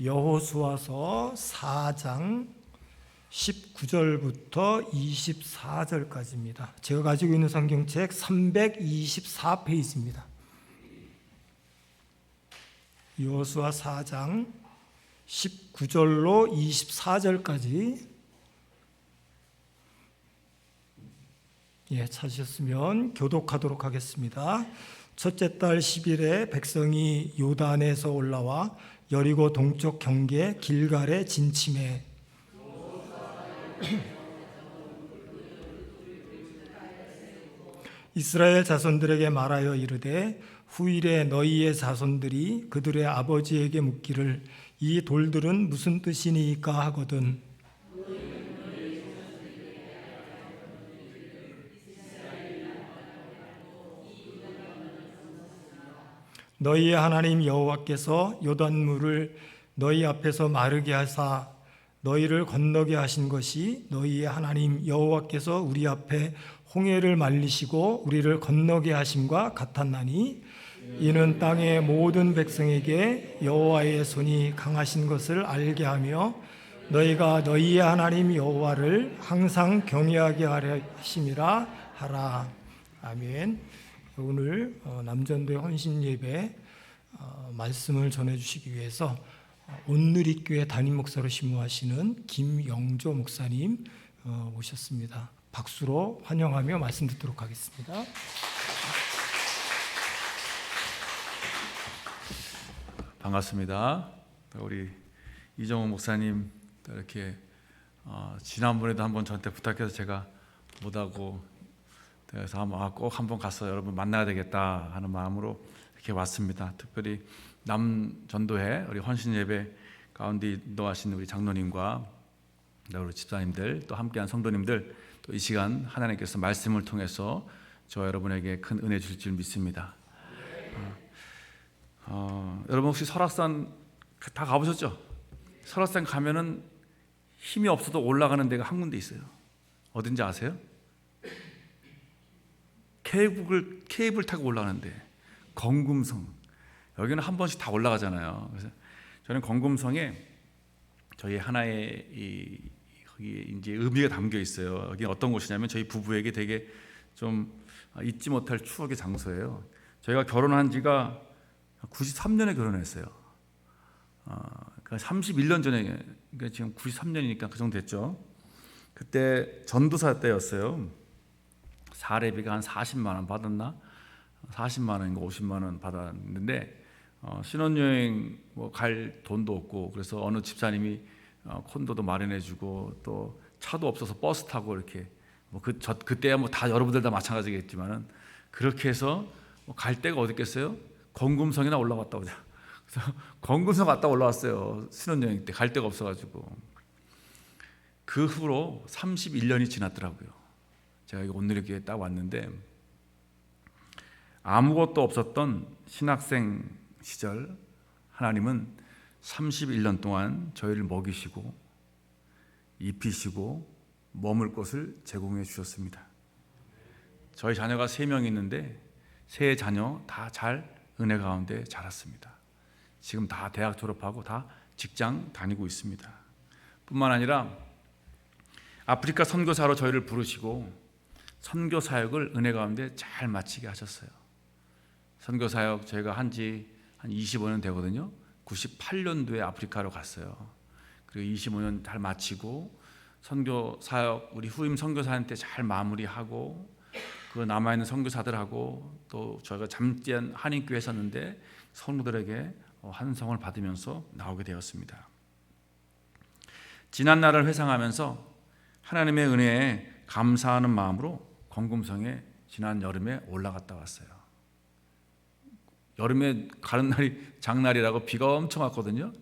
여호수아서 4장 19절부터 24절까지입니다. 제가 가지고 있는 성경책 324페이지입니다. 여호수아 4장 19절로 24절까지 찾으셨으면 교독하도록 하겠습니다. 첫째 달 10일에 백성이 요단에서 올라와 여리고 동쪽 경계 길갈에 진침해 이스라엘 자손들에게 말하여 이르되 후일에 너희의 자손들이 그들의 아버지에게 묻기를 이 돌들은 무슨 뜻이니까 하거든 너희의 하나님 여호와께서 요단물을 너희 앞에서 마르게 하사 너희를 건너게 하신 것이 너희의 하나님 여호와께서 우리 앞에 홍해를 말리시고 우리를 건너게 하심과 같았나니 이는 땅의 모든 백성에게 여호와의 손이 강하신 것을 알게 하며 너희가 너희의 하나님 여호와를 항상 경외하게 하려 하심이라 하라. 아멘. 오늘 남전도의 헌신 예배 말씀을 전해주시기 위해서 온누리교회 담임 목사로 심무하시는 김영조 목사님 모셨습니다. 박수로 환영하며 말씀 듣도록 하겠습니다. 반갑습니다. 우리 이정호 목사님 이렇게 지난번에도 한번 저한테 부탁해서 제가 못하고 그래서 꼭 한번 가서 여러분 만나야 되겠다 하는 마음으로 이렇게 왔습니다. 특별히 남전도회 우리 헌신 예배 가운데 인도하신 우리 장로님과 우리 집사님들 또 함께한 성도님들 또 이 시간 하나님께서 말씀을 통해서 저 여러분에게 큰 은혜 주실 줄 믿습니다. 여러분 혹시 설악산 다 가보셨죠? 설악산 가면은 힘이 없어도 올라가는 데가 한 군데 있어요. 어딘지 아세요? 케이블 타고 올라가는데 건금성. 여기는 한 번씩 다 올라가잖아요. 그래서 저는 건금성에 저희 하나의 거기 이제 의미가 담겨 있어요. 여기 어떤 곳이냐면 저희 부부에게 되게 좀 잊지 못할 추억의 장소예요. 저희가 결혼한 지가 93년에 결혼했어요. 그러니까 31년 전에, 그러니까 지금 93년이니까 그 정도 됐죠. 그때 전도사 때였어요. 사례비가 한 40만 원 받았나? 40만 원인가 50만 원 받았는데 신혼여행 갈 돈도 없고 그래서 어느 집사님이 콘도도 마련해주고 또 차도 없어서 버스 타고 이렇게 그때야 다 여러분들 다 마찬가지겠지만은 그렇게 해서 갈 데가 어디 있겠어요? 건금성이나 올라갔다 오자. 그래서 건금성 갔다 올라왔어요. 신혼여행 때 갈 데가 없어가지고. 그 후로 31년이 지났더라고요. 제가 여기 온누리교회에 딱 왔는데 아무것도 없었던 신학생 시절 하나님은 31년 동안 저희를 먹이시고 입히시고 머물 곳을 제공해 주셨습니다. 저희 자녀가 3명 있는데 3 자녀 다 잘 은혜 가운데 자랐습니다. 지금 다 대학 졸업하고 다 직장 다니고 있습니다. 뿐만 아니라 아프리카 선교사로 저희를 부르시고 선교 사역을 은혜 가운데 잘 마치게 하셨어요. 선교 사역 저희가 한지 한 25년 되거든요. 98년도에 아프리카로 갔어요. 그리고 25년 잘 마치고 선교 사역 우리 후임 선교사한테 잘 마무리하고 그 남아있는 선교사들하고 또 저희가 잠깐 한인교회에 섰는데 성도들에게 환송을 받으면서 나오게 되었습니다. 지난 날을 회상하면서 하나님의 은혜에 감사하는 마음으로 건금성에 지난 여름에 올라갔다 왔어요. 여름에 가는 날이 장날이라고 비가 엄청 왔거든요.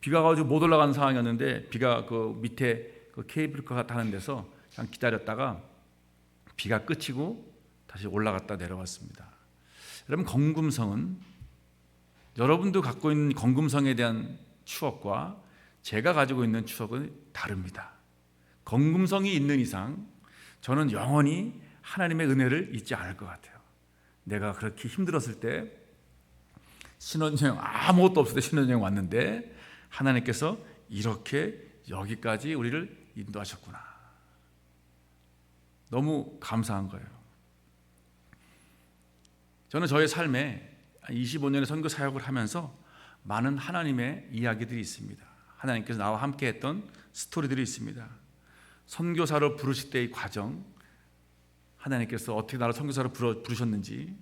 비가 가지고 못 올라가는 상황이었는데 비가 그 밑에 그 케이블카 타는 데서 그냥 기다렸다가 비가 그치고 다시 올라갔다 내려왔습니다. 여러분 건금성은 여러분도 갖고 있는 건금성에 대한 추억과 제가 가지고 있는 추억은 다릅니다. 건금성이 있는 이상 저는 영원히 하나님의 은혜를 잊지 않을 것 같아요. 내가 그렇게 힘들었을 때 신혼여행 아무것도 없을 때 신혼여행 왔는데 하나님께서 이렇게 여기까지 우리를 인도하셨구나. 너무 감사한 거예요. 저는 저의 삶에 25년의 선교 사역을 하면서 많은 하나님의 이야기들이 있습니다. 하나님께서 나와 함께 했던 스토리들이 있습니다. 선교사로 부르실 때의 과정, 하나님께서 어떻게 나를 선교사로 부르셨는지,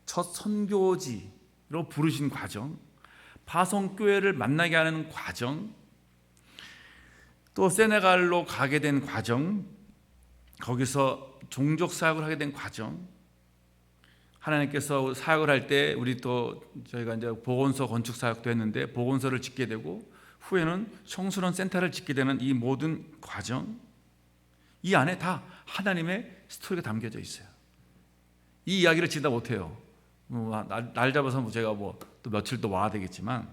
첫 선교지로 부르신 과정, 파송교회를 만나게 하는 과정, 또 세네갈로 가게 된 과정, 거기서 종족 사역을 하게 된 과정, 하나님께서 사역을 할 때 우리 또 저희가 이제 보건소 건축 사역도 했는데 보건소를 짓게 되고 후에는 청소년 센터를 짓게 되는 이 모든 과정, 이 안에 다 하나님의 스토리가 담겨져 있어요. 이 이야기를 진짜 못해요. 날 잡아서 제가 또 며칠 또 와야 되겠지만,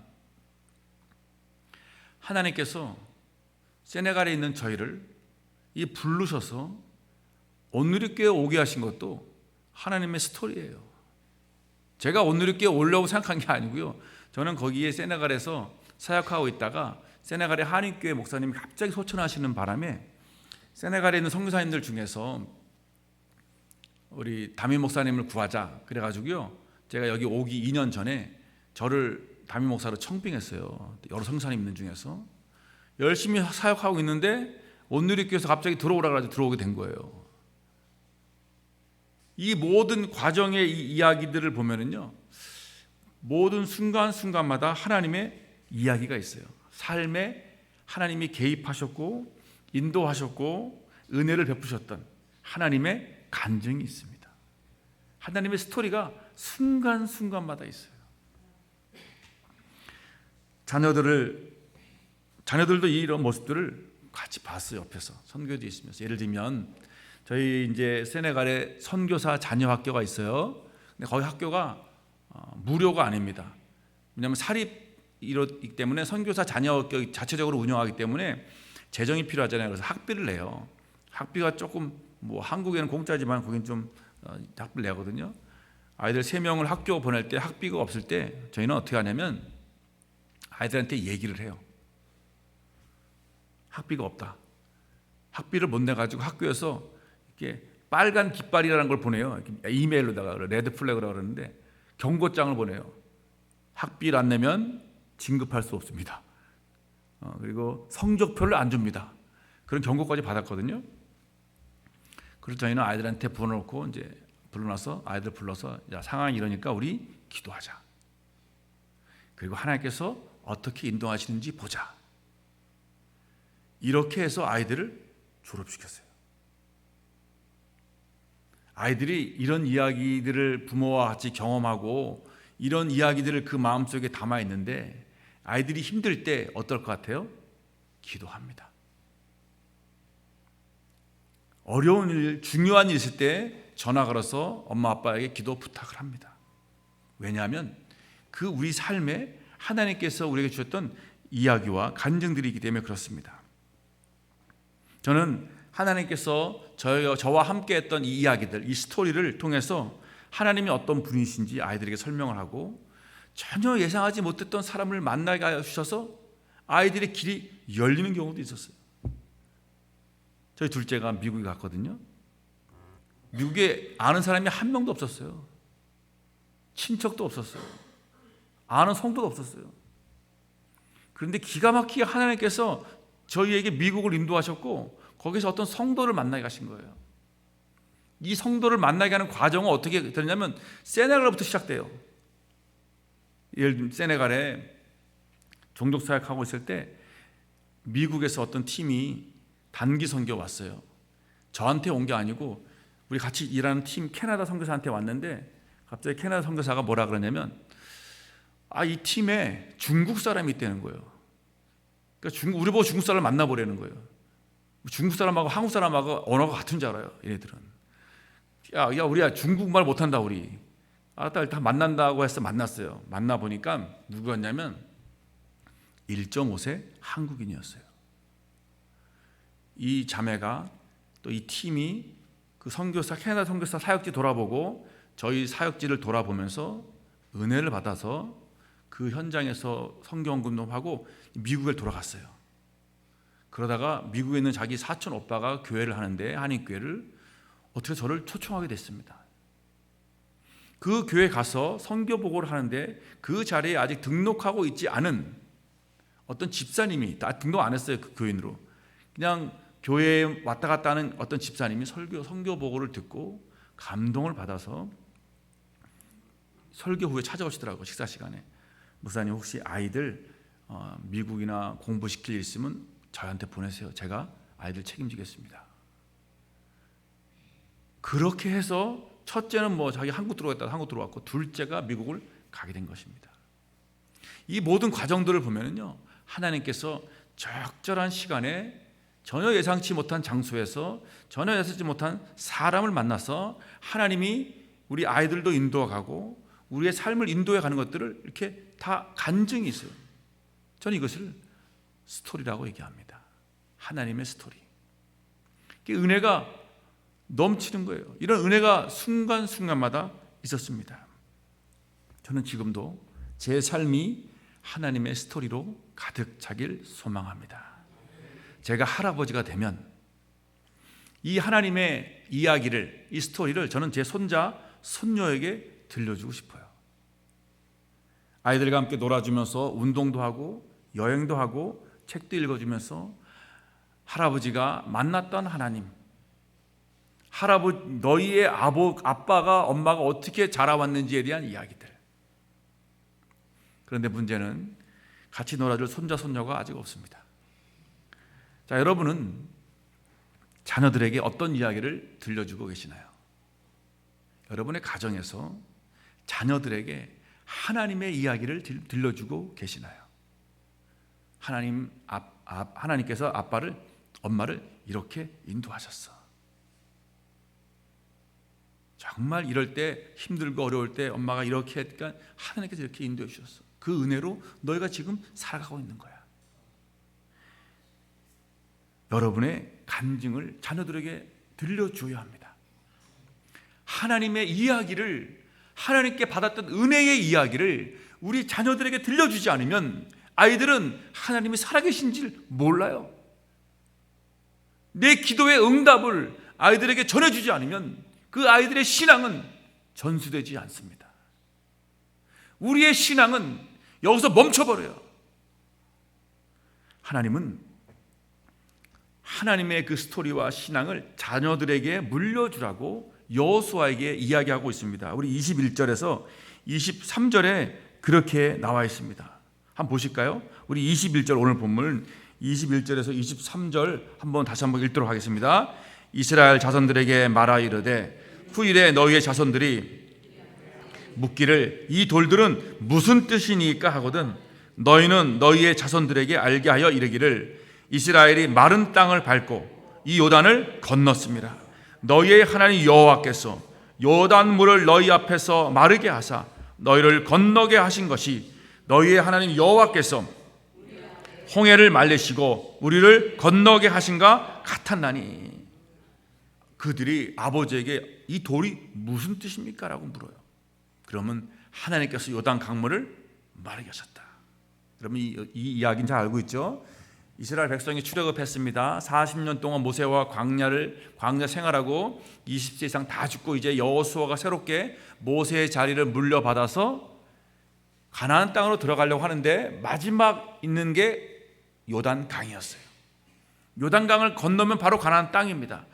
하나님께서 세네갈에 있는 저희를 부르셔서 온누리교회에 오게 하신 것도 하나님의 스토리예요. 제가 온누리교회에 오려고 생각한 게 아니고요. 저는 거기에 세네갈에서 사역하고 있다가 세네갈의 한인교회 목사님이 갑자기 소천하시는 바람에 세네갈에 있는 선교사님들 중에서 우리 담임 목사님을 구하자 그래가지고요, 제가 여기 오기 2년 전에 저를 담임 목사로 청빙했어요. 여러 선교사님 있는 중에서 열심히 사역하고 있는데 온누리교회에서 갑자기 들어오라 그래가지고 들어오게 된 거예요. 이 모든 과정의 이 이야기들을 보면은요, 모든 순간순간마다 하나님의 이야기가 있어요. 삶에 하나님이 개입하셨고 인도하셨고 은혜를 베푸셨던 하나님의 간증이 있습니다. 하나님의 스토리가 순간순간마다 있어요. 자녀들도 이런 모습들을 같이 봤어요. 옆에서 선교도 있으면서. 예를 들면 저희 이제 세네갈에 선교사 자녀 학교가 있어요. 근데 거기 학교가 무료가 아닙니다. 왜냐하면 사립이기 때문에 선교사 자녀 학교 자체적으로 운영하기 때문에 재정이 필요하잖아요. 그래서 학비를 내요. 학비가 조금 한국에는 공짜지만 거긴 좀 학비를 내거든요. 아이들 3명을 학교 보낼 때 학비가 없을 때 저희는 어떻게 하냐면 아이들한테 얘기를 해요. 학비가 없다. 학비를 못 내가지고 학교에서 이렇게 빨간 깃발이라는 걸 보내요. 이메일로다가 레드 플래그라고 그러는데 경고장을 보내요. 학비를 안 내면 진급할 수 없습니다. 그리고 성적표를 안 줍니다. 그런 경고까지 받았거든요. 그래서 저희는 아이들한테 불러놓고 이제 불러놔서 아이들 불러서 야, 상황이 이러니까 우리 기도하자. 그리고 하나님께서 어떻게 인도하시는지 보자. 이렇게 해서 아이들을 졸업시켰어요. 아이들이 이런 이야기들을 부모와 같이 경험하고 이런 이야기들을 그 마음속에 담아 있는데 아이들이 힘들 때 어떨 것 같아요? 기도합니다. 어려운 일, 중요한 일 있을 때 전화 걸어서 엄마 아빠에게 기도 부탁을 합니다. 왜냐하면 그 우리 삶에 하나님께서 우리에게 주셨던 이야기와 간증들이 있기 때문에 그렇습니다. 저는 하나님께서 저와 함께 했던 이 이야기들, 이 스토리를 통해서 하나님이 어떤 분이신지 아이들에게 설명을 하고 전혀 예상하지 못했던 사람을 만나게 하셔서 아이들의 길이 열리는 경우도 있었어요. 저희 둘째가 미국에 갔거든요. 미국에 아는 사람이 한 명도 없었어요. 친척도 없었어요. 아는 성도도 없었어요. 그런데 기가 막히게 하나님께서 저희에게 미국을 인도하셨고 거기서 어떤 성도를 만나게 하신 거예요. 이 성도를 만나게 하는 과정은 어떻게 되냐면 세네갈부터 시작돼요. 예를 들면 세네갈에 종족 사역하고 있을 때 미국에서 어떤 팀이 단기 선교 왔어요. 저한테 온 게 아니고 우리 같이 일하는 팀 캐나다 선교사한테 왔는데 갑자기 캐나다 선교사가 뭐라 그러냐면 이 팀에 중국 사람이 있다는 거예요. 그러니까 우리 보고 중국 사람을 만나보라는 거예요. 중국 사람하고 한국 사람하고 언어가 같은 줄 알아요. 얘네들은. 야 우리야 중국말 못한다 우리. 알았다 일단 만난다고 해서 만났어요. 만나보니까 누구였냐면 1.5세 한국인이었어요. 이 자매가 또 이 팀이 그 선교사 캐나다 선교사 사역지 돌아보고 저희 사역지를 돌아보면서 은혜를 받아서 그 현장에서 성경 공동하고 미국에 돌아갔어요. 그러다가 미국에 있는 자기 사촌 오빠가 교회를 하는데, 한인교회를, 어떻게 저를 초청하게 됐습니다. 그 교회 가서 선교 보고를 하는데 그 자리에 아직 등록하고 있지 않은 어떤 집사님이, 다 등록 안 했어요. 그 교인으로 그냥 교회에 왔다 갔다 하는 어떤 집사님이 선교 보고를 듣고 감동을 받아서 설교 후에 찾아오시더라고요. 식사 시간에. 목사님, 혹시 아이들 미국이나 공부시킬 일 있으면 저한테 보내세요. 제가 아이들 책임지겠습니다. 그렇게 해서 첫째는 자기 한국 들어갔다가 한국 들어왔고, 둘째가 미국을 가게 된 것입니다. 이 모든 과정들을 보면요, 하나님께서 적절한 시간에 전혀 예상치 못한 장소에서 전혀 예상치 못한 사람을 만나서 하나님이 우리 아이들도 인도하고 우리의 삶을 인도해 가는 것들을 이렇게 다 간증이 있어요. 저는 이것을 스토리라고 얘기합니다. 하나님의 스토리. 은혜가 넘치는 거예요. 이런 은혜가 순간순간마다 있었습니다. 저는 지금도 제 삶이 하나님의 스토리로 가득 차길 소망합니다. 제가 할아버지가 되면 이 하나님의 이야기를, 이 스토리를 저는 제 손자, 손녀에게 들려주고 싶어요. 아이들과 함께 놀아주면서 운동도 하고 여행도 하고 책도 읽어주면서 할아버지가 만났던 하나님, 너희의 아빠가, 엄마가 어떻게 자라왔는지에 대한 이야기들. 그런데 문제는 같이 놀아줄 손자, 손녀가 아직 없습니다. 자, 여러분은 자녀들에게 어떤 이야기를 들려주고 계시나요? 여러분의 가정에서 자녀들에게 하나님의 이야기를 들려주고 계시나요? 하나님께서 아빠를, 엄마를 이렇게 인도하셨어. 정말 이럴 때, 힘들고 어려울 때 엄마가 이렇게 했으니까 하나님께서 이렇게 인도해 주셨어. 그 은혜로 너희가 지금 살아가고 있는 거야. 여러분의 간증을 자녀들에게 들려줘야 합니다. 하나님의 이야기를, 하나님께 받았던 은혜의 이야기를 우리 자녀들에게 들려주지 않으면 아이들은 하나님이 살아계신지를 몰라요. 내 기도의 응답을 아이들에게 전해주지 않으면 그 아이들의 신앙은 전수되지 않습니다. 우리의 신앙은 여기서 멈춰버려요. 하나님은 하나님의 그 스토리와 신앙을 자녀들에게 물려주라고 여호수아에게 이야기하고 있습니다. 우리 21절에서 23절에 그렇게 나와 있습니다. 한번 보실까요? 우리 21절, 오늘 본문 21절에서 23절 다시 한번 읽도록 하겠습니다. 이스라엘 자손들에게 말하 이르되 후일에 너희의 자손들이 묻기를 이 돌들은 무슨 뜻이니까 하거든 너희는 너희의 자손들에게 알게 하여 이르기를 이스라엘이 마른 땅을 밟고 이 요단을 건넜습니다. 너희의 하나님 여호와께서 요단물을 너희 앞에서 마르게 하사 너희를 건너게 하신 것이 너희의 하나님 여호와께서 홍해를 말리시고 우리를 건너게 하신가 같았나니. 그들이 아버지에게 이 돌이 무슨 뜻입니까? 라고 물어요. 그러면 하나님께서 요단 강물을 마르게 하셨다. 여러분 이 이야기는 잘 알고 있죠? 이스라엘 백성이 출애굽했습니다. 40년 동안 모세와 광야 생활하고 20세 이상 다 죽고 이제 여호수아가 새롭게 모세의 자리를 물려받아서 가나안 땅으로 들어가려고 하는데 마지막 있는 게 요단강이었어요. 요단강을 건너면 바로 가나안 땅입니다.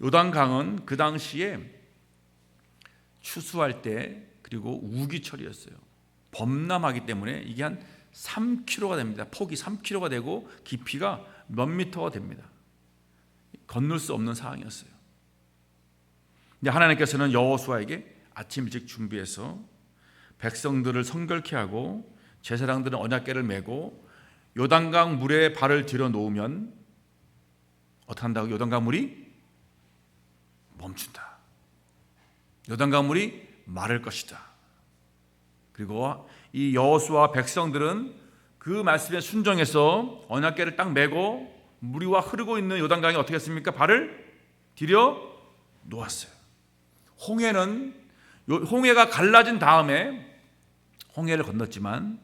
요단강은 그 당시에 추수할 때 그리고 우기철이었어요. 범람하기 때문에 이게 한 3km가 됩니다. 폭이 3km가 되고 깊이가 몇 미터가 됩니다. 건널 수 없는 상황이었어요. 근데 하나님께서는 여호수아에게 아침 일찍 준비해서 백성들을 성결케 하고 제사장들은 언약궤를 메고 요단강 물에 발을 들여 놓으면 어떻게 한다고? 요단강 물이 멈춘다. 요단강 물이 마를 것이다. 그리고 이 여호수아와 백성들은 그 말씀에 순종해서 언약궤를 딱 메고 물이와 흐르고 있는 요단강에 어떻게 했습니까? 발을 들여 놓았어요. 홍해가 갈라진 다음에 홍해를 건넜지만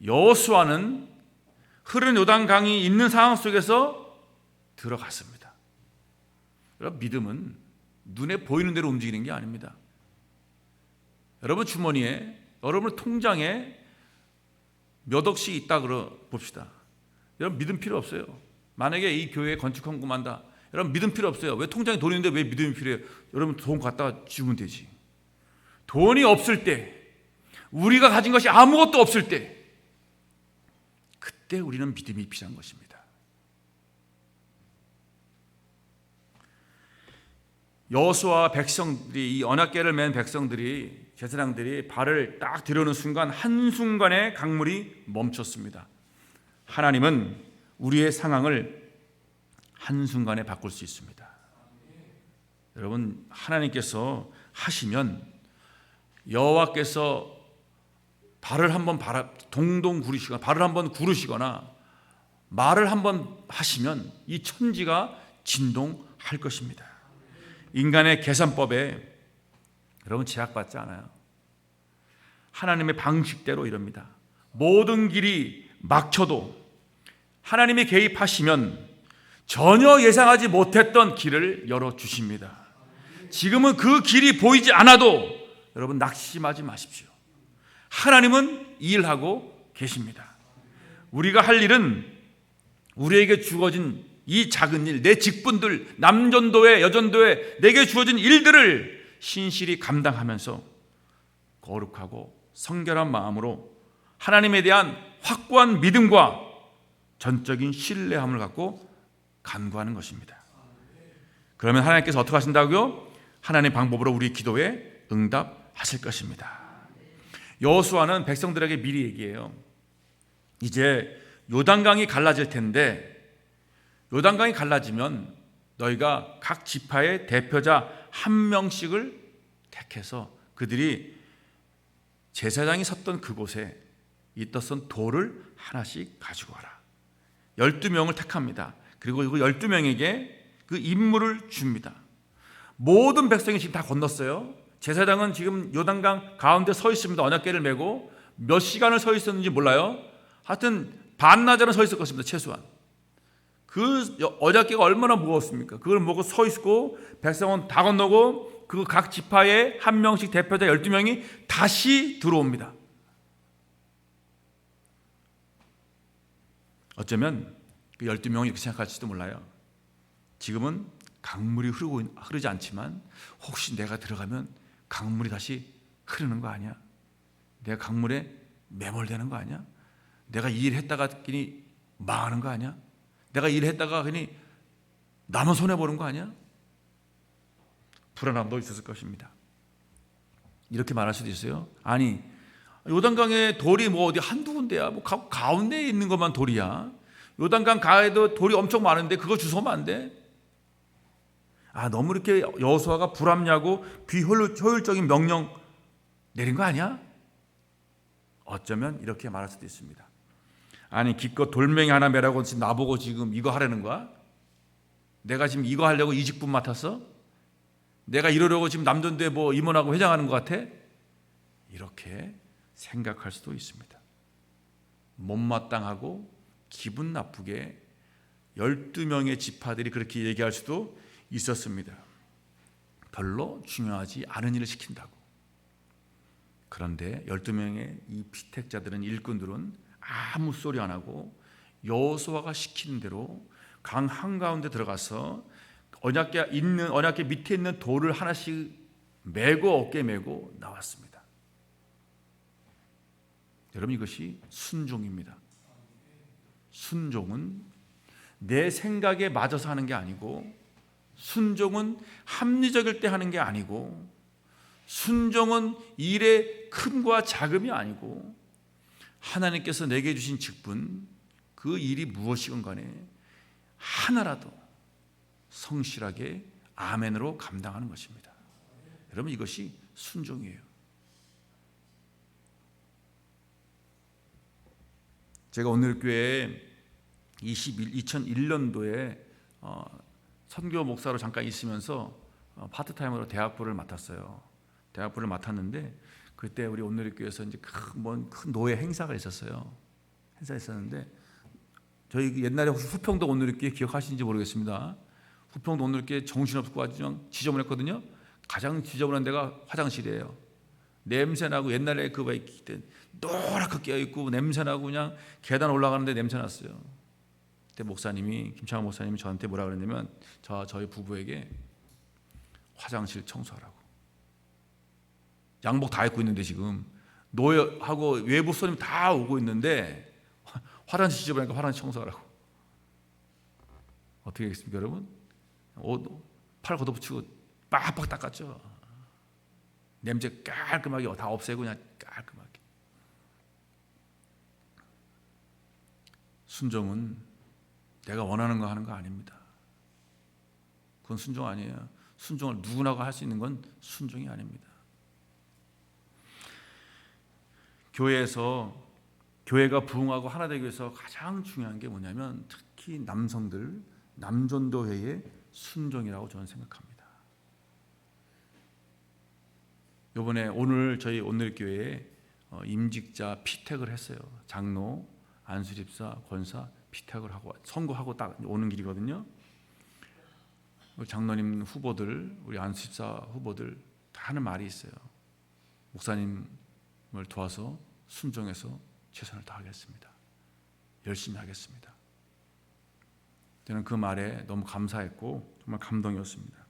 여호수아는 흐르는 요단강이 있는 상황 속에서 들어갔습니다. 여러분, 믿음은 눈에 보이는 대로 움직이는 게 아닙니다. 여러분 주머니에, 여러분 통장에 몇 억씩 있다 봅시다. 여러분 믿음 필요 없어요. 만약에 이 교회에 건축 헌금한다, 여러분 믿음 필요 없어요. 왜 통장에 돈이 있는데 왜 믿음이 필요해요? 여러분 돈 갖다가 주면 되지. 돈이 없을 때, 우리가 가진 것이 아무것도 없을 때, 그때 우리는 믿음이 필요한 것입니다. 여호수아와 백성들이, 이 언약궤를 맨 백성들이, 제사장들이 발을 딱 들여놓은 순간, 한순간에 강물이 멈췄습니다. 하나님은 우리의 상황을 한순간에 바꿀 수 있습니다. 여러분, 하나님께서 하시면, 여호와께서 발을 한번 동동 구르시거나 발을 한번 구르시거나 말을 한번 하시면 이 천지가 진동할 것입니다. 인간의 계산법에 여러분 제약받지 않아요. 하나님의 방식대로 이럽니다. 모든 길이 막혀도 하나님이 개입하시면 전혀 예상하지 못했던 길을 열어주십니다. 지금은 그 길이 보이지 않아도 여러분 낙심하지 마십시오. 하나님은 일하고 계십니다. 우리가 할 일은 우리에게 주어진 이 작은 일, 내 직분들, 남전도회, 여전도회, 내게 주어진 일들을 신실히 감당하면서 거룩하고 성결한 마음으로 하나님에 대한 확고한 믿음과 전적인 신뢰함을 갖고 간구하는 것입니다. 그러면 하나님께서 어떻게 하신다고요? 하나님의 방법으로 우리 기도에 응답하실 것입니다. 여호수아는 백성들에게 미리 얘기해요. 이제 요단강이 갈라질 텐데, 요단강이 갈라지면 너희가 각 지파의 대표자 한 명씩을 택해서 그들이 제사장이 섰던 그곳에 있었던 돌을 하나씩 가지고 와라. 12명을 택합니다. 그리고 그 12명에게 그 임무를 줍니다. 모든 백성이 지금 다 건넜어요. 제사장은 지금 요단강 가운데 서 있습니다. 언약궤를 메고 몇 시간을 서 있었는지 몰라요. 하여튼 반나절은 서 있을 것입니다. 최소한. 그 언약궤가 얼마나 무거웠습니까? 그걸 보고 서 있고 백성은 다 건너고 그 각 지파에 한 명씩 대표자 12명이 다시 들어옵니다. 어쩌면 그 12명이 이렇게 생각할지도 몰라요. 지금은 강물이 흐르지 않지만 혹시 내가 들어가면 강물이 다시 흐르는 거 아니야? 내가 강물에 매몰되는 거 아니야? 내가 이 일 했다가 괜히 망하는 거 아니야? 내가 이 일 했다가 괜히 남은 손해보는 거 아니야? 불안함도 있었을 것입니다. 이렇게 말할 수도 있어요. 아니, 요단강에 돌이 뭐 어디 한두 군데야? 뭐 가운데에 있는 것만 돌이야. 요단강 가에도 돌이 엄청 많은데 그거 주워오면 안 돼? 아, 너무 이렇게 여호수아가 불합리하고 비효율적인 명령 내린 거 아니야? 어쩌면 이렇게 말할 수도 있습니다. 아니, 기껏 돌멩이 하나 매라고 지금 나보고 지금 이거 하라는 거야? 내가 지금 이거 하려고 이 직분 맡았어? 내가 이러려고 지금 남전도에 뭐 임원하고 회장하는 것 같아? 이렇게 생각할 수도 있습니다. 못마땅하고 기분 나쁘게 12명의 지파들이 그렇게 얘기할 수도 있었습니다. 별로 중요하지 않은 일을 시킨다고. 그런데 12명의 이 피택자들은, 일꾼들은 아무 소리 안 하고 여호수아가 시키는 대로 강 한가운데 들어가서 언약궤 밑에 있는 돌을 하나씩 메고 어깨에 메고 나왔습니다. 여러분, 이것이 순종입니다. 순종은 내 생각에 맞아서 하는 게 아니고, 순종은 합리적일 때 하는 게 아니고, 순종은 일의 큼과 작음이 아니고, 하나님께서 내게 주신 직분, 그 일이 무엇이건 간에 하나라도 성실하게 아멘으로 감당하는 것입니다. 여러분, 이것이 순종이에요. 제가 오늘 교회에 2001년도에 선교 목사로 잠깐 있으면서 파트타임으로 대학부를 맡았어요. 대학부를 맡았는데 그때 우리 오늘의 교회에서 이제 큰 노예 행사가 있었어요. 행사 있었는데 저희 옛날에 혹시 후평동 온누리교회 기억하시는지 모르겠습니다. 후평동 온누리교회 정신없고 아주 그냥 지저분했거든요. 가장 지저분한 데가 화장실이에요. 냄새나고 옛날에 그 노랗게 깨어있고 냄새나고 그냥 계단 올라가는데 냄새났어요. 그때 목사님이 김창호 목사님이 저한테 뭐라 그랬냐면 저희 부부에게 화장실 청소하라고. 양복 다 입고 있는데 지금 노예하고 외부 손님 다 오고 있는데 화장실 지저분하니까 화장실 청소하라고. 어떻게 하겠습니까 여러분? 팔 걷어붙이고 빡빡 닦았죠. 냄새 깔끔하게 다 없애고 그냥 깔끔하게. 순종은 내가 원하는 거 하는 거 아닙니다. 그건 순종 아니에요. 순종을 누구나가 할 수 있는 건 순종이 아닙니다. 교회가 부흥하고 하나 되기 위해서 가장 중요한 게 뭐냐면 특히 남성들 남전도회의 순종이라고 저는 생각합니다. 이번에 오늘 저희 온누리교회에 임직자 피택을 했어요. 장로, 안수집사, 권사 피택을 하고 선거하고 딱 오는 길이거든요. 우리 장로님 후보들, 우리 안수집사 후보들 다 하는 말이 있어요. 목사님을 도와서 순종해서 최선을 다하겠습니다. 열심히 하겠습니다. 저는 그 말에 너무 감사했고 정말 감동이었습니다.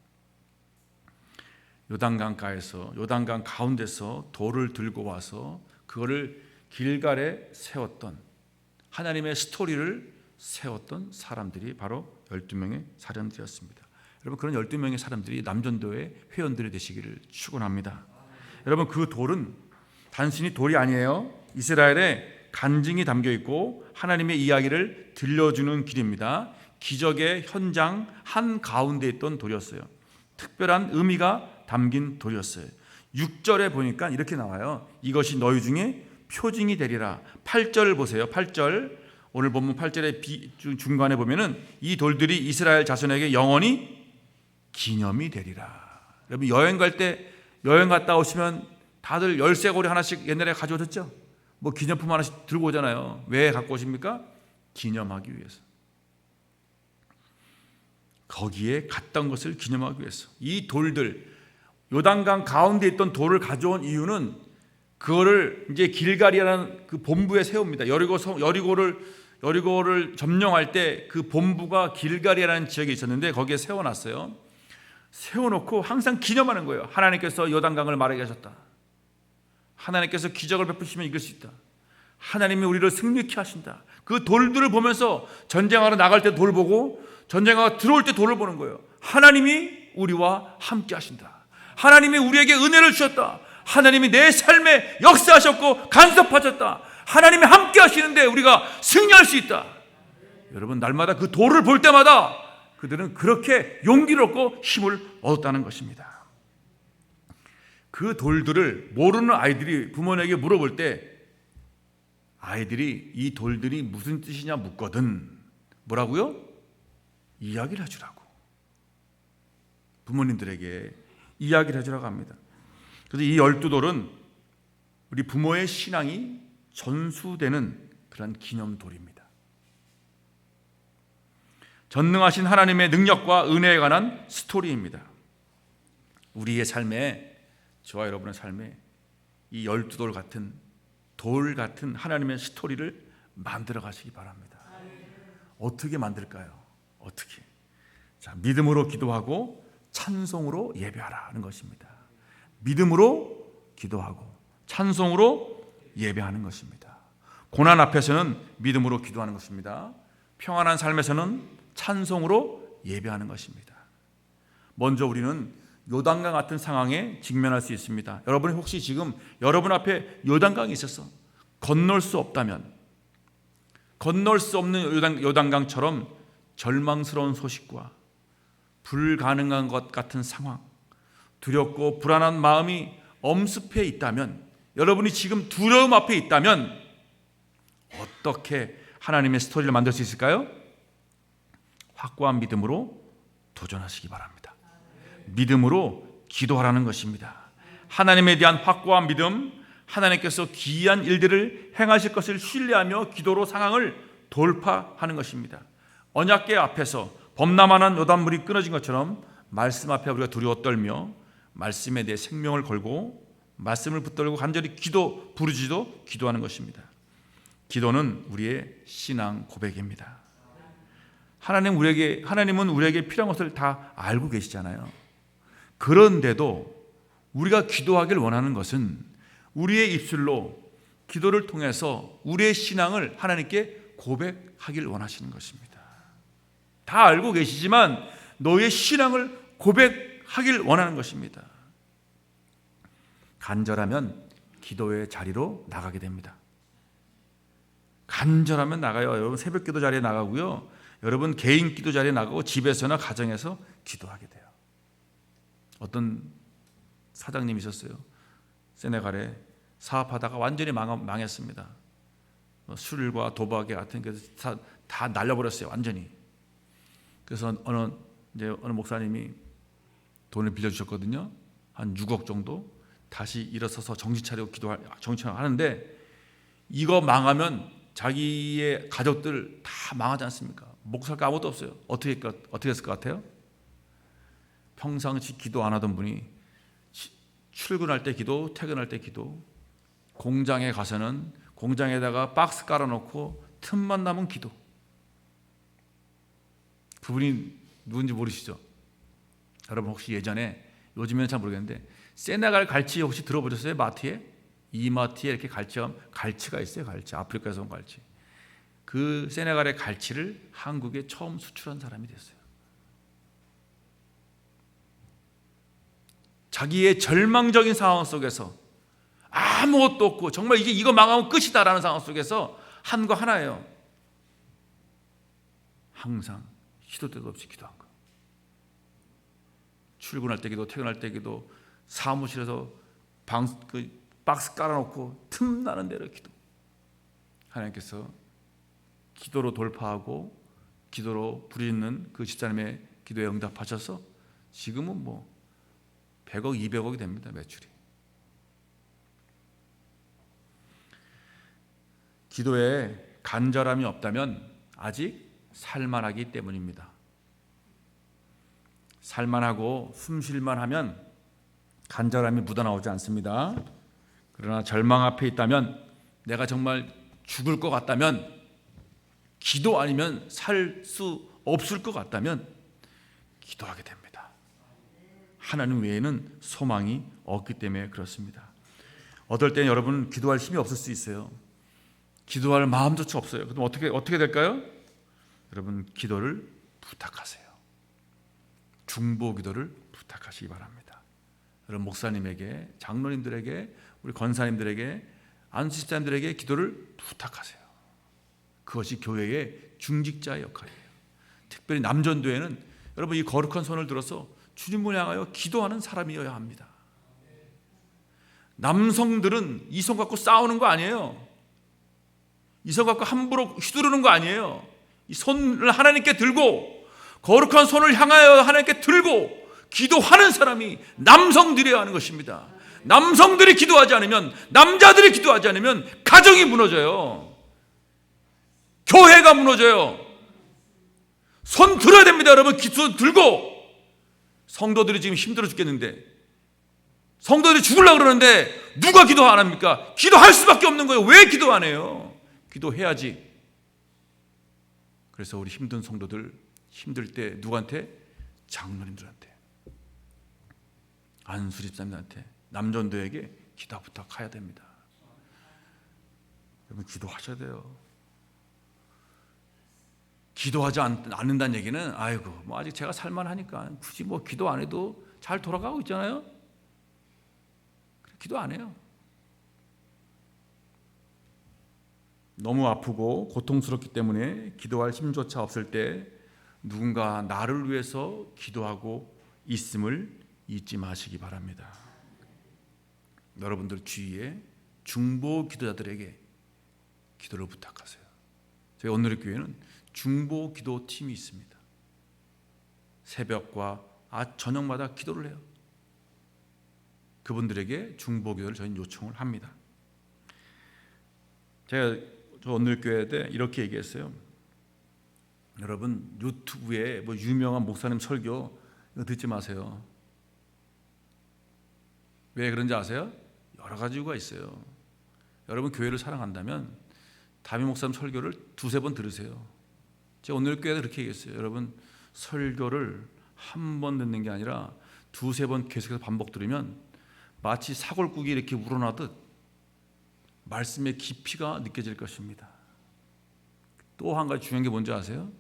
요단강 가운데서 돌을 들고 와서 그거를 길갈에 세웠던 하나님의 스토리를 세웠던 사람들이 바로 12명의 사람들이었습니다. 여러분 그런 12명의 사람들이 남전도의 회원들이 되시기를 축원합니다. 여러분 그 돌은 단순히 돌이 아니에요. 이스라엘의 간증이 담겨 있고 하나님의 이야기를 들려주는 길입니다. 기적의 현장 한가운데 있던 돌이었어요. 특별한 의미가 담긴 돌이었어요. 6절에 보니까 이렇게 나와요. 이것이 너희 중에 표징이 되리라. 8절을 보세요. 8절 오늘 본문 8절의 중간에 보면은 이 돌들이 이스라엘 자손에게 영원히 기념이 되리라. 여러분 여행 갔다 오시면 다들 열쇠고리 하나씩 옛날에 가져오셨죠? 뭐 기념품 하나씩 들고 오잖아요. 왜 갖고 오십니까? 기념하기 위해서. 거기에 갔던 것을 기념하기 위해서. 이 돌들 요단강 가운데 있던 돌을 가져온 이유는 그거를 이제 길갈이라는 그 본부에 세웁니다. 여리고를 점령할 때 그 본부가 길갈이라는 지역에 있었는데 거기에 세워놨어요. 세워놓고 항상 기념하는 거예요. 하나님께서 요단강을 마르게 하셨다. 하나님께서 기적을 베푸시면 이길 수 있다. 하나님이 우리를 승리케 하신다. 그 돌들을 보면서 전쟁하러 나갈 때 돌 보고 전쟁하러 들어올 때 돌을 보는 거예요. 하나님이 우리와 함께 하신다. 하나님이 우리에게 은혜를 주셨다. 하나님이 내 삶에 역사하셨고 간섭하셨다. 하나님이 함께 하시는데 우리가 승리할 수 있다. 여러분 날마다 그 돌을 볼 때마다 그들은 그렇게 용기를 얻고 힘을 얻었다는 것입니다. 그 돌들을 모르는 아이들이 부모에게 물어볼 때 아이들이 이 돌들이 무슨 뜻이냐 묻거든 뭐라고요? 이야기를 해주라고. 부모님들에게 이야기를 해주라고 합니다. 그래서 이 12돌은 우리 부모의 신앙이 전수되는 그런 기념돌입니다. 전능하신 하나님의 능력과 은혜에 관한 스토리입니다. 우리의 삶에 저와 여러분의 삶에 이 12돌 같은 돌 같은 하나님의 스토리를 만들어 가시기 바랍니다. 어떻게 만들까요? 어떻게? 자, 믿음으로 기도하고 찬송으로 예배하라는 것입니다. 믿음으로 기도하고 찬송으로 예배하는 것입니다. 고난 앞에서는 믿음으로 기도하는 것입니다. 평안한 삶에서는 찬송으로 예배하는 것입니다. 먼저 우리는 요단강 같은 상황에 직면할 수 있습니다. 여러분이 혹시 지금 여러분 앞에 요단강이 있어서 건널 수 없다면 건널 수 없는 요단강처럼 절망스러운 소식과 불가능한 것 같은 상황, 두렵고 불안한 마음이 엄습해 있다면 여러분이 지금 두려움 앞에 있다면 어떻게 하나님의 스토리를 만들 수 있을까요? 확고한 믿음으로 도전하시기 바랍니다. 믿음으로 기도하라는 것입니다. 하나님에 대한 확고한 믿음, 하나님께서 기이한 일들을 행하실 것을 신뢰하며 기도로 상황을 돌파하는 것입니다. 언약궤 앞에서 범람하는 요단물이 끊어진 것처럼 말씀 앞에 우리가 두려워 떨며 말씀에 대해 생명을 걸고 말씀을 붙들고 간절히 부르짖어 기도하는 것입니다. 기도는 우리의 신앙 고백입니다. 하나님은 우리에게 필요한 것을 다 알고 계시잖아요. 그런데도 우리가 기도하길 원하는 것은 우리의 입술로 기도를 통해서 우리의 신앙을 하나님께 고백하길 원하시는 것입니다. 다 알고 계시지만 너의 신앙을 고백하길 원하는 것입니다. 간절하면 기도의 자리로 나가게 됩니다. 간절하면 나가요. 여러분 새벽 기도 자리에 나가고요. 여러분 개인 기도 자리에 나가고 집에서나 가정에서 기도하게 돼요. 어떤 사장님이 있었어요. 세네갈에 사업하다가 완전히 망했습니다. 술과 도박에 같은 게 다 날려버렸어요. 완전히. 그래서 어느 목사님이 돈을 빌려주셨거든요. 한 6억 정도. 다시 일어서서 정신 차리고 정신을 하는데 이거 망하면 자기의 가족들 다 망하지 않습니까? 먹고 살 거 아무것도 없어요. 어떻게 했을 것 같아요? 평상시 기도 안 하던 분이 출근할 때 기도, 퇴근할 때 기도, 공장에 가서는 공장에다가 박스 깔아놓고 틈만 남은 기도. 그분이 누군지 모르시죠? 여러분 혹시 예전에, 요즘에는 잘 모르겠는데 세네갈 갈치 혹시 들어보셨어요? 마트에? 이마트에 이렇게 갈치가 있어요. 갈치, 아프리카에서 온 갈치. 그 세네갈의 갈치를 한국에 처음 수출한 사람이 됐어요. 자기의 절망적인 상황 속에서 아무것도 없고 정말 이거 망하면 끝이다라는 상황 속에서 한 거 하나예요. 항상 시도 때도 없이 기도한 거. 출근할 때 기도, 퇴근할 때 기도, 사무실에서 박스 깔아놓고 틈나는 대로 기도. 하나님께서 기도로 돌파하고 기도로 부르짖는 그 집사님의 기도에 응답하셔서 지금은 100억, 200억이 됩니다. 매출이. 기도에 간절함이 없다면 아직 살만하기 때문입니다. 살만하고 숨쉴만 하면 간절함이 묻어나오지 않습니다. 그러나 절망 앞에 있다면, 내가 정말 죽을 것 같다면, 기도 아니면 살 수 없을 것 같다면 기도하게 됩니다. 하나님 외에는 소망이 없기 때문에 그렇습니다. 어떨 때는 여러분 기도할 힘이 없을 수 있어요. 기도할 마음조차 없어요. 그럼 어떻게 될까요? 여러분 기도를 부탁하세요. 중보 기도를 부탁하시기 바랍니다. 여러분 목사님에게, 장로님들에게, 우리 권사님들에게, 안수집사님들에게 기도를 부탁하세요. 그것이 교회의 중직자의 역할이에요. 특별히 남전도에는 여러분 이 거룩한 손을 들어서 주님을 향하여 기도하는 사람이어야 합니다. 남성들은 이 손 갖고 싸우는 거 아니에요. 이 손 갖고 함부로 휘두르는 거 아니에요. 이 손을 하나님께 들고, 거룩한 손을 향하여 하나님께 들고 기도하는 사람이 남성들이어야 하는 것입니다. 남성들이 기도하지 않으면, 남자들이 기도하지 않으면 가정이 무너져요. 교회가 무너져요. 손 들어야 됩니다. 여러분 손 들고. 성도들이 지금 힘들어 죽겠는데, 성도들이 죽으려고 그러는데 누가 기도 안 합니까? 기도할 수밖에 없는 거예요. 왜 기도 안 해요? 기도해야지. 그래서 우리 힘든 성도들 힘들 때 누구한테? 장로님들한테, 안수집사님들한테, 남전도에게 기도 부탁해야 됩니다. 여러분 기도하셔야 돼요. 기도하지 않는다는 얘기는 아직 제가 살만하니까 굳이 기도 안 해도 잘 돌아가고 있잖아요. 기도 안 해요. 너무 아프고 고통스럽기 때문에 기도할 힘조차 없을 때 누군가 나를 위해서 기도하고 있음을 잊지 마시기 바랍니다. 여러분들 주위에 중보 기도자들에게 기도를 부탁하세요. 저희 오늘의 교회는 중보 기도 팀이 있습니다. 새벽과 저녁마다 기도를 해요. 그분들에게 중보 기도를 저희는 요청을 합니다. 제가 저 오늘교회 때 이렇게 얘기했어요. 여러분 유튜브에 뭐 유명한 목사님 설교 이거 듣지 마세요. 왜 그런지 아세요? 여러 가지 이유가 있어요. 여러분 교회를 사랑한다면 담임 목사님 설교를 두세 번 들으세요. 제가 오늘 교회에 그렇게 얘기했어요. 여러분 설교를 한 번 듣는 게 아니라 두세 번 계속해서 반복 들으면 마치 사골국이 이렇게 우러나듯 말씀의 깊이가 느껴질 것입니다. 또 한 가지 중요한 게 뭔지 아세요?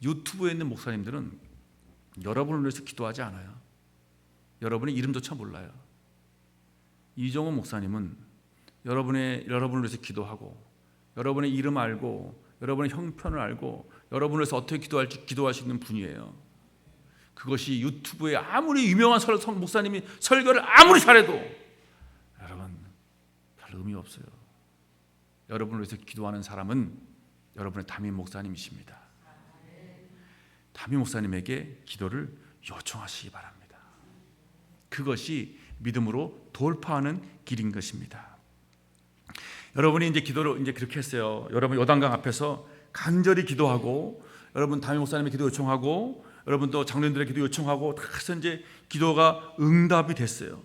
유튜브에 있는 목사님들은 여러분을 위해서 기도하지 않아요. 여러분의 이름조차 몰라요. 이종호 목사님은 여러분을 위해서 기도하고 여러분의 이름 알고 여러분의 형편을 알고 여러분을 위해서 어떻게 기도할지 기도할 수 있는 분이에요. 그것이 유튜브에 아무리 유명한 목사님이 설교를 아무리 잘해도 여러분 별 의미 없어요. 여러분을 위해서 기도하는 사람은 여러분의 담임 목사님이십니다. 담임 목사님에게 기도를 요청하시기 바랍니다. 그것이 믿음으로 돌파하는 길인 것입니다. 여러분이 이제 기도를 이제 그렇게 했어요. 여러분 요단강 앞에서 간절히 기도하고 여러분 담임 목사님의 기도 요청하고 여러분 또 장로님들의 기도 요청하고 다 해서 이제 기도가 응답이 됐어요.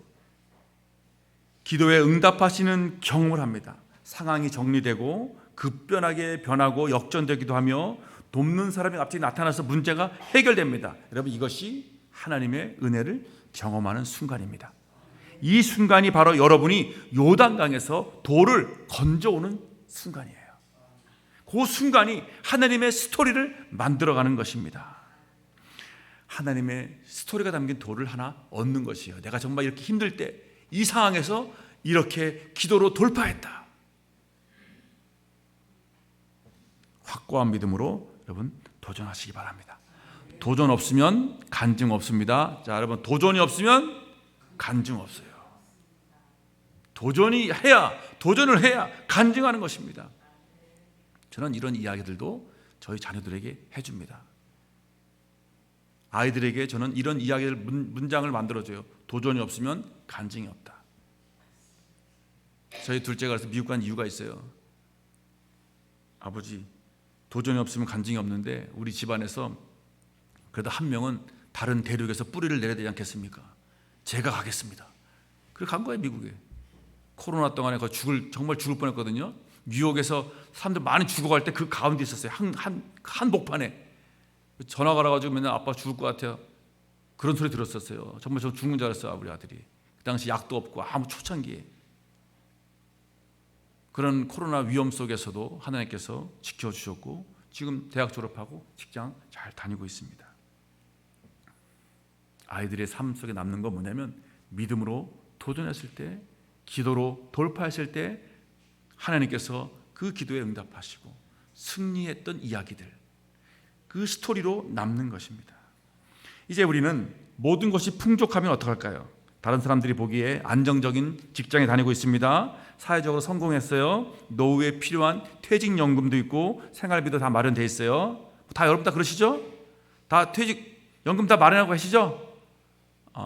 기도에 응답하시는 경험을 합니다. 상황이 정리되고 급변하게 변하고 역전되기도 하며 돕는 사람이 갑자기 나타나서 문제가 해결됩니다. 여러분 이것이 하나님의 은혜를 경험하는 순간입니다. 이 순간이 바로 여러분이 요단강에서 돌을 건져오는 순간이에요. 그 순간이 하나님의 스토리를 만들어가는 것입니다. 하나님의 스토리가 담긴 돌을 하나 얻는 것이에요. 내가 정말 이렇게 힘들 때 이 상황에서 이렇게 기도로 돌파했다. 확고한 믿음으로 여러분 도전하시기 바랍니다. 도전 없으면 간증 없습니다. 자, 여러분 도전이 없으면 간증 없어요. 도전을 해야 간증하는 것입니다. 저는 이런 이야기들도 저희 자녀들에게 해줍니다. 아이들에게 저는 이런 이야기를 문장을 만들어줘요. 도전이 없으면 간증이 없다. 저희 둘째가 그래서 미국 간 이유가 있어요. 아버지, 도전이 없으면 간증이 없는데 우리 집안에서 그래도 한 명은 다른 대륙에서 뿌리를 내려야 되지 않겠습니까? 제가 가겠습니다. 그래서 간 거예요, 미국에. 코로나 동안에 정말 죽을 뻔했거든요. 뉴욕에서 사람들 많이 죽어갈 때 그 가운데 있었어요. 한복판에. 전화가 와가지고 맨날 아빠 죽을 것 같아요. 그런 소리 들었었어요. 정말 저 죽는 줄 알았어요, 우리 아들이. 그 당시 약도 없고 아무 초창기에. 그런 코로나 위험 속에서도 하나님께서 지켜주셨고 지금 대학 졸업하고 직장 잘 다니고 있습니다. 아이들의 삶 속에 남는 건 뭐냐면 믿음으로 도전했을 때, 기도로 돌파했을 때 하나님께서 그 기도에 응답하시고 승리했던 이야기들, 그 스토리로 남는 것입니다. 이제 우리는 모든 것이 풍족하면 어떡할까요? 다른 사람들이 보기에 안정적인 직장에 다니고 있습니다. 사회적으로 성공했어요. 노후에 필요한 퇴직연금도 있고 생활비도 다 마련돼 있어요. 다 여러분 다 그러시죠? 다 퇴직연금 다 마련하고 계시죠?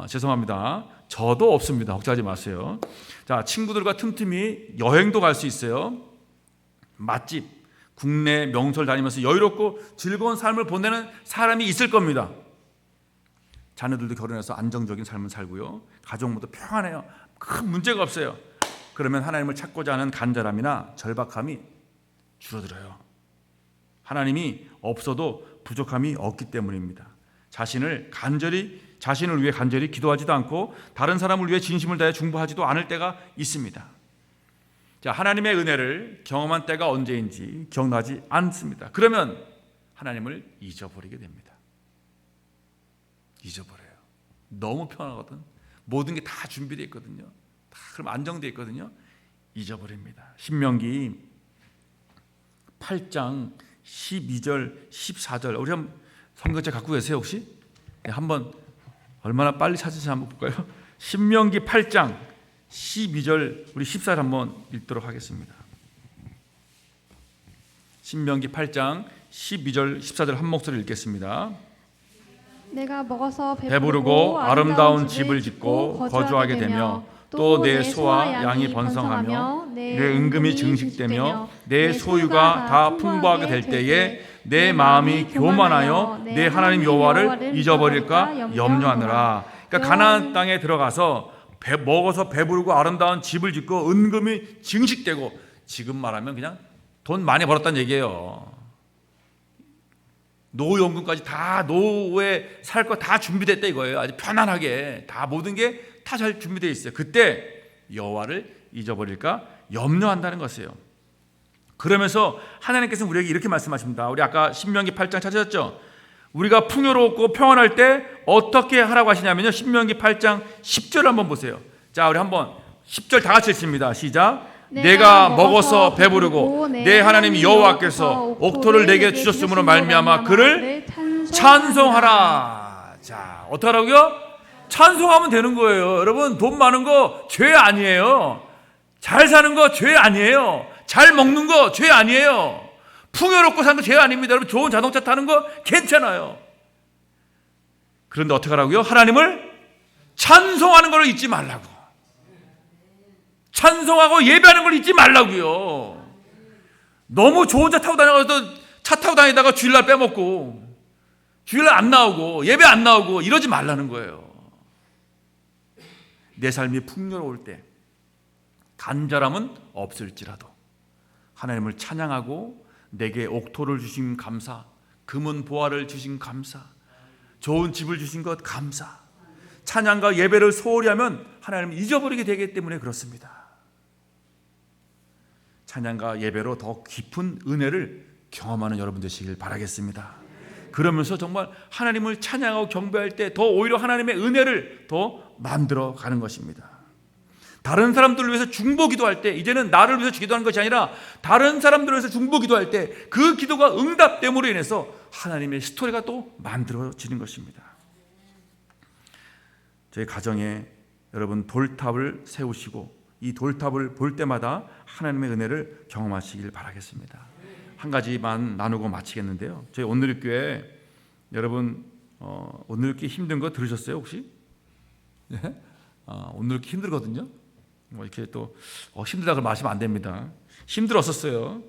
죄송합니다. 저도 없습니다. 걱정하지 마세요. 자, 친구들과 틈틈이 여행도 갈 수 있어요. 맛집, 국내 명소를 다니면서 여유롭고 즐거운 삶을 보내는 사람이 있을 겁니다. 자녀들도 결혼해서 안정적인 삶을 살고요. 가족 모두 평안해요. 큰 문제가 없어요. 그러면 하나님을 찾고자 하는 간절함이나 절박함이 줄어들어요. 하나님이 없어도 부족함이 없기 때문입니다. 자신을 위해 간절히 기도하지도 않고 다른 사람을 위해 진심을 다해 중보하지도 않을 때가 있습니다. 자, 하나님의 은혜를 경험한 때가 언제인지 기억나지 않습니다. 그러면 하나님을 잊어버리게 됩니다. 잊어버려요. 너무 편하거든. 모든 게 다 준비되어 있거든요. 다 그럼 안정되어 있거든요. 잊어버립니다. 신명기 8장 12절 14절 우리 한번 성경책 갖고 계세요 혹시? 네, 한번 얼마나 빨리 찾으시나 한번 볼까요? 신명기 8장 12절 우리 14절 한번 읽도록 하겠습니다. 신명기 8장 12절 14절 한 목소리 읽겠습니다. 내가 먹어서 배부르고 아름다운 집을 짓고 거주하게 되며 또 내 소와 양이 번성하며 내 은금이 증식되며 내 소유가 다 풍부하게 될 때에 내 마음이 교만하여 내 하나님 여호와를 잊어버릴까 염려하느라. 그러니까 가나안 땅에 들어가서 먹어서 배부르고 아름다운 집을 짓고 은금이 증식되고, 지금 말하면 그냥 돈 많이 벌었다는 얘기예요. 노후연금까지 다, 노후에 살 거 다 준비됐다 이거예요. 아주 편안하게 다, 모든 게 다 잘 준비되어 있어요. 그때 여호와를 잊어버릴까 염려한다는 것이에요. 그러면서 하나님께서는 우리에게 이렇게 말씀하십니다. 우리 아까 신명기 8장 찾으셨죠? 우리가 풍요롭고 평안할 때 어떻게 하라고 하시냐면요, 신명기 8장 10절 한번 보세요. 자, 우리 한번 10절 다 같이 읽습니다. 시작. 내가 먹어서 배부르고 내 하나님 여호와께서 옥토를 내게 주셨으므로 말미암아 그를 찬송하라. 자, 어떡하라고요? 찬송하면 되는 거예요. 여러분, 돈 많은 거 죄 아니에요. 잘 사는 거 죄 아니에요. 잘 먹는 거 죄 아니에요. 풍요롭고 사는 거 죄 아닙니다. 여러분, 좋은 자동차 타는 거 괜찮아요. 그런데 어떻게 하라고요? 하나님을 찬송하는 걸 잊지 말라고. 찬송하고 예배하는 걸 잊지 말라고요. 너무 좋은 차 타고 다녀가서 차 타고 다니다가 주일날 빼먹고, 주일날 안 나오고, 예배 안 나오고 이러지 말라는 거예요. 내 삶이 풍요로울 때 간절함은 없을지라도 하나님을 찬양하고, 내게 옥토를 주신 감사, 금은 보화를 주신 감사, 좋은 집을 주신 것 감사, 찬양과 예배를 소홀히 하면 하나님을 잊어버리게 되기 때문에 그렇습니다. 찬양과 예배로 더 깊은 은혜를 경험하는 여러분 되시길 바라겠습니다. 그러면서 정말 하나님을 찬양하고 경배할 때 더 오히려 하나님의 은혜를 더 만들어 가는 것입니다. 다른 사람들을 위해서 중보 기도할 때, 이제는 나를 위해서 기도하는 것이 아니라 다른 사람들을 위해서 중보 기도할 때 그 기도가 응답됨으로 인해서 하나님의 스토리가 또 만들어지는 것입니다. 저희 가정에 여러분 돌탑을 세우시고 이 돌탑을 볼 때마다 하나님의 은혜를 경험하시길 바라겠습니다. 한 가지만 나누고 마치겠는데요. 저희 온누리교회 여러분, 온누리교회 힘든 거 들으셨어요 혹시? 네? 온누리교회 힘들거든요. 뭐 이렇게 또 힘들다고 마시면 안 됩니다. 힘들었었어요.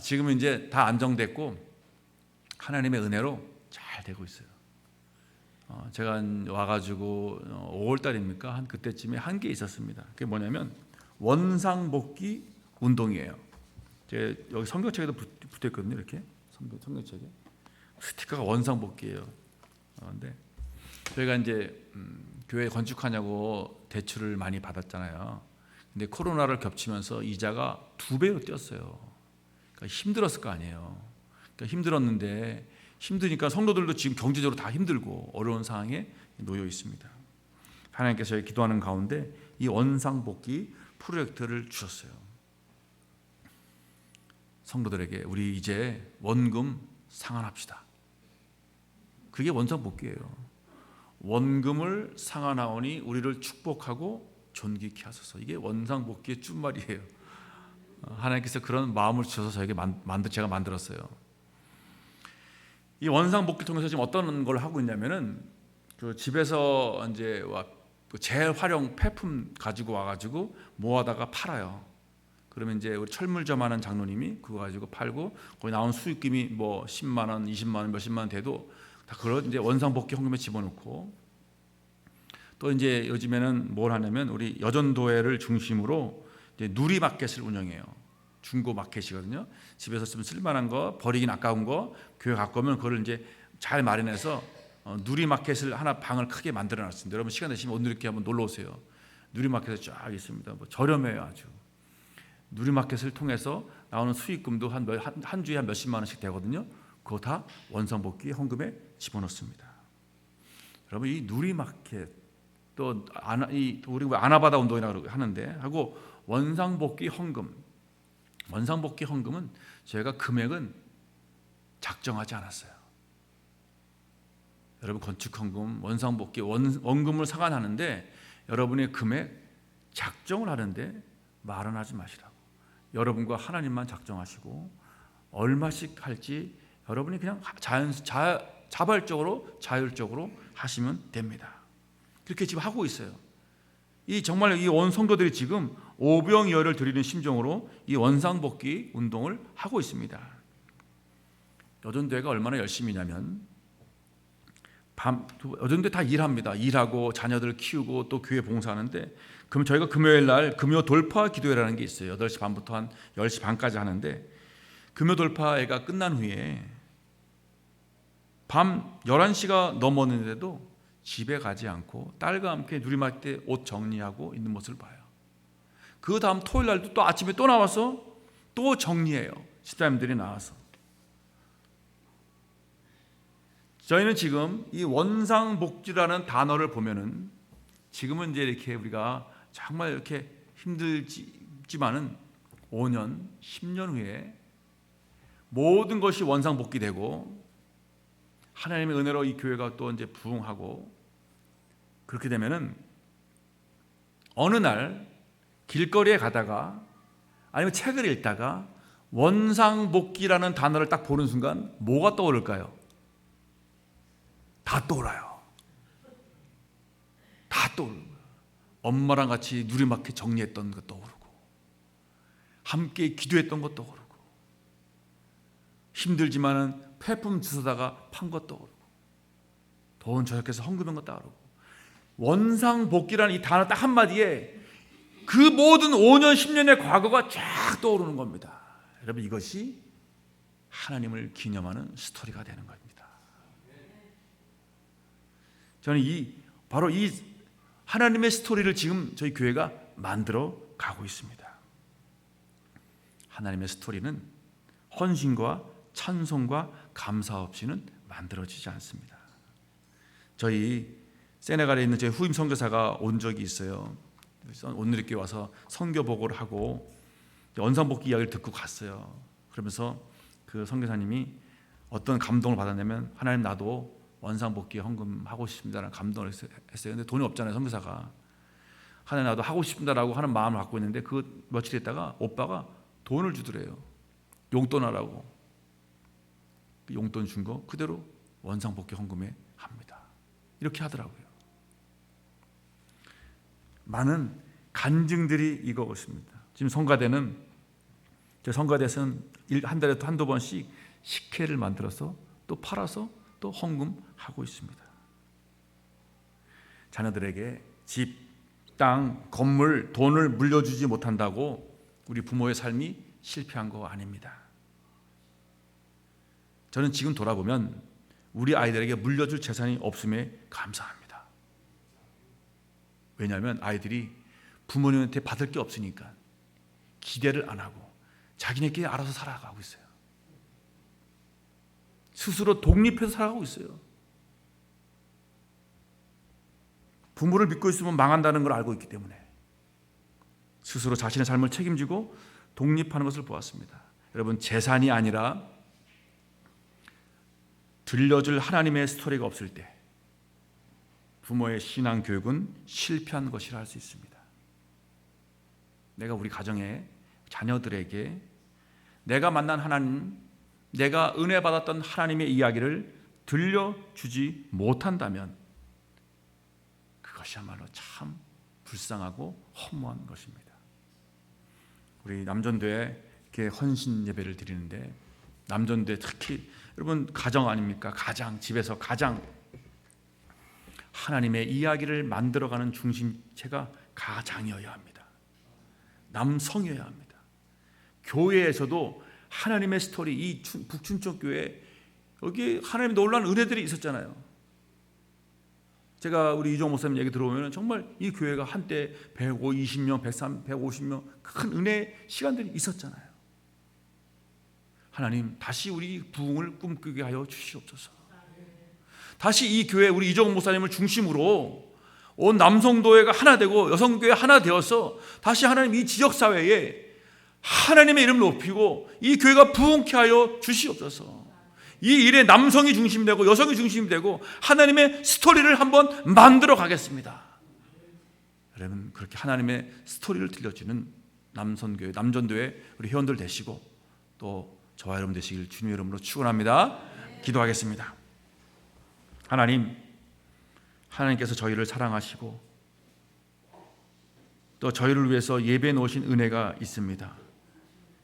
지금은 이제 다 안정됐고 하나님의 은혜로 잘 되고 있어요. 제가 와가지고 5월달입니까? 한 그때쯤에 한 게 있었습니다. 그게 뭐냐면 원상복귀 운동이에요. 제가 여기 성경책에도 붙어있거든요. 이렇게 성경책에 스티커가 원상복귀예요. 근데 저희가 이제 교회 건축하냐고 대출을 많이 받았잖아요. 근데 코로나를 겹치면서 이자가 2배로 뛰었어요. 그러니까 힘들었을 거 아니에요. 그러니까 힘들었는데, 힘드니까 성도들도 지금 경제적으로 다 힘들고 어려운 상황에 놓여 있습니다. 하나님께서 저희 기도하는 가운데 이 원상복귀 프로젝트를 주셨어요. 성도들에게 우리 이제 원금 상환합시다. 그게 원상복귀예요. 원금을 상환하오니 우리를 축복하고 존귀케 하소서. 이게 원상복귀의 준말이에요. 하나님께서 그런 마음을 주셔서 저에게 제가 만들었어요. 이 원상복귀를 통해서 지금 어떤 걸 하고 있냐면은 그 집에서 이제 재활용 폐품 가지고 와가지고 모아다가 팔아요. 그러면 이제 우리 철물점 하는 장로님이 그거 가지고 팔고 거기 나온 수익금이 뭐 10만 원, 20만 원, 몇십만 원 돼도 다 그걸 이제 원상복귀 헌금에 집어넣고, 또 이제 요즘에는 뭘 하냐면 우리 여전도회를 중심으로 이제 누리마켓을 운영해요. 중고 마켓이거든요. 집에서 좀 쓸만한 거, 버리긴 아까운 거 교회 갖고 오면 그걸 이제 잘 마련해서 누리마켓을 하나 방을 크게 만들어놨습니다. 여러분 시간 되시면 오늘 이렇게 한번 놀러 오세요. 누리마켓이 쫙 있습니다. 뭐 저렴해요 아주. 누리마켓을 통해서 나오는 수익금도 한 주에 한 몇십만 원씩 되거든요. 그거 다 원상복귀 헌금에 집어넣습니다. 여러분 이 누리마켓 또 우리 아나바다 운동이라고 하는데 하고 원상복귀 헌금은 저희가 금액은 작정하지 않았어요. 여러분 건축 헌금, 원상복귀 원금을 상환하는데 여러분의 금액 작정을 하는데 말은 하지 마시라고. 여러분과 하나님만 작정하시고 얼마씩 할지 여러분이 그냥 자발적으로 자율적으로 하시면 됩니다. 그렇게 지금 하고 있어요. 이 정말 이 온 성도들이 지금 오병이어를 드리는 심정으로 이 원상복귀 운동을 하고 있습니다. 여전대회가 얼마나 열심히냐면 여전대 다 일합니다. 일하고 자녀들 키우고 또 교회 봉사하는데, 그럼 저희가 금요일 날 금요 돌파 기도회라는 게 있어요. 8시 반부터 한 10시 반까지 하는데, 금요 돌파회가 끝난 후에 밤 11시가 넘었는데도 집에 가지 않고 딸과 함께 누리막 때 옷 정리하고 있는 모습을 봐요. 그 다음 토요일 날도 또 아침에 또 나와서 또 정리해요. 집사님들이 나와서. 저희는 지금 이 원상복귀라는 단어를 보면은 지금은 이제 이렇게 우리가 정말 이렇게 힘들지만은 5년, 10년 후에 모든 것이 원상복귀되고 하나님의 은혜로 이 교회가 또 이제 부흥하고, 그렇게 되면은 어느 날 길거리에 가다가 아니면 책을 읽다가 원상복귀라는 단어를 딱 보는 순간 뭐가 떠오를까요? 다 떠올라요. 다 떠오르는 거예요. 엄마랑 같이 누리마켓 정리했던 것도 떠오르고, 함께 기도했던 것도 떠오르고, 힘들지만은 폐품 주워다가 판 것도 떠오르고, 돈 저녁해서 헌금한 것도 떠오르고, 원상복귀라는 이 단어 딱 한마디에 그 모든 5년 10년의 과거가 쫙 떠오르는 겁니다. 여러분, 이것이 하나님을 기념하는 스토리가 되는 겁니다. 저는 바로 이 하나님의 스토리를 지금 저희 교회가 만들어 가고 있습니다. 하나님의 스토리는 헌신과 찬송과 감사 없이는 만들어지지 않습니다. 저희 세네갈에 있는 저희 후임 선교사가 온 적이 있어요. 온누리교회 와서 선교 보고를 하고 원상복귀 이야기를 듣고 갔어요. 그러면서 그 선교사님이 어떤 감동을 받았냐면, 하나님 나도 원상복귀 헌금하고 싶습니다라는 감동을 했어요. 근데 돈이 없잖아요, 선교사가. 하나님 나도 하고 싶습니다라고 하는 마음을 갖고 있는데, 그 며칠 있다가 오빠가 돈을 주더래요. 용돈하라고. 그 용돈 준 거 그대로 원상복귀 헌금에 합니다. 이렇게 하더라고요. 많은 간증들이 이거 있습니다. 지금 성가대는, 저 성가대에서는 한 달에 한두 번씩 식회를 만들어서 또 팔아서 또 헌금하고 있습니다. 자녀들에게 집, 땅, 건물, 돈을 물려주지 못한다고 우리 부모의 삶이 실패한 거 아닙니다. 저는 지금 돌아보면 우리 아이들에게 물려줄 재산이 없음에 감사합니다. 왜냐하면 아이들이 부모님한테 받을 게 없으니까 기대를 안 하고 자기네끼리 알아서 살아가고 있어요. 스스로 독립해서 살아가고 있어요. 부모를 믿고 있으면 망한다는 걸 알고 있기 때문에 스스로 자신의 삶을 책임지고 독립하는 것을 보았습니다. 여러분, 재산이 아니라 들려줄 하나님의 스토리가 없을 때 부모의 신앙 교육은 실패한 것이라 할 수 있습니다. 내가 우리 가정에 자녀들에게 내가 만난 하나님, 내가 은혜 받았던 하나님의 이야기를 들려주지 못한다면 그것이야말로 참 불쌍하고 허무한 것입니다. 우리 남전도에 이렇게 헌신 예배를 드리는데, 남전도에 특히 여러분 가정 아닙니까? 가장, 집에서 가장 하나님의 이야기를 만들어가는 중심체가 가장이어야 합니다. 남성이어야 합니다. 교회에서도 하나님의 스토리, 이 북춘천 교회 여기 하나님의 놀라운 은혜들이 있었잖아요. 제가 우리 이종 목사님 얘기 들어보면 정말 이 교회가 한때 120명, 150명 큰 은혜 시간들이 있었잖아요. 하나님 다시 우리 부흥을 꿈꾸게 하여 주시옵소서. 다시 이 교회 우리 이종 목사님을 중심으로 온 남성도회가 하나 되고 여성교회 하나 되어서 다시 하나님 이 지역사회에 하나님의 이름을 높이고 이 교회가 부흥케 하여 주시옵소서. 이 일에 남성이 중심되고 여성이 중심되고 하나님의 스토리를 한번 만들어 가겠습니다. 여러분, 그렇게 하나님의 스토리를 들려주는 남선교회, 남전도회 우리 회원들 되시고 또 저와 여러분 되시길 주님의 이름으로 축원합니다. 기도하겠습니다. 하나님께서 저희를 사랑하시고 또 저희를 위해서 예배해 놓으신 은혜가 있습니다.